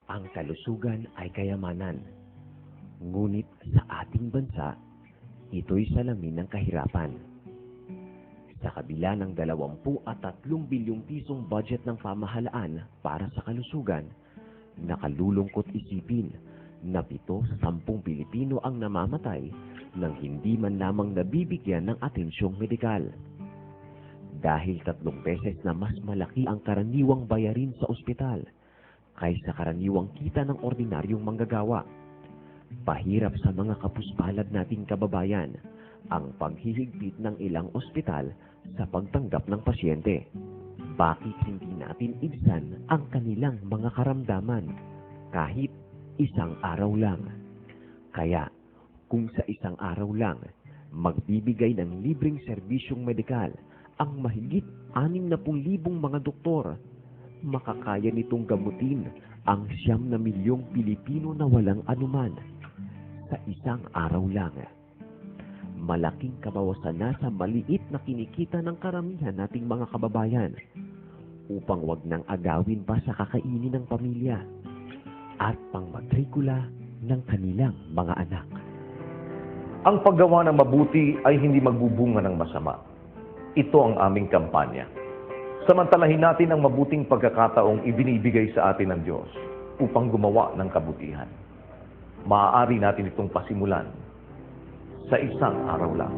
Ang kalusugan ay kayamanan. Ngunit sa ating bansa, ito'y salamin ng kahirapan. Sa kabila ng 23 bilyong pisong budget ng pamahalaan para sa kalusugan, nakalulungkot isipin na 7 sa 10 Pilipino ang namamatay nang hindi man lamang nabibigyan ng atensyong medikal. Dahil 3 beses na mas malaki ang karaniwang bayarin sa ospital kaysa karaniwang kita ng ordinaryong manggagawa. Pahirap sa mga kapuspalad nating kababayan ang paghihigpit ng ilang ospital sa pagtanggap ng pasyente. Bakit hindi natin ibsan ang kanilang mga karamdaman kahit isang araw lang? Kaya, kung sa isang araw lang, magbibigay ng libreng serbisyong medikal ang mahigit 60,000 mga doktor, makakaya nitong gamutin ang 9 milyong Pilipino na walang anuman sa isang araw lang. Malaking kabawasan na sa maliit na kinikita ng karamihan nating mga kababayan upang wag nang agawin pa sa kakainin ng pamilya at pangmatrikula ng kanilang mga anak. Ang paggawa ng mabuti ay hindi magbubunga ng masama. Ito ang aming kampanya. Samantalahin natin ang mabuting pagkakataong ibinibigay sa atin ng Diyos upang gumawa ng kabutihan. Maaari natin itong pasimulan sa isang araw lang.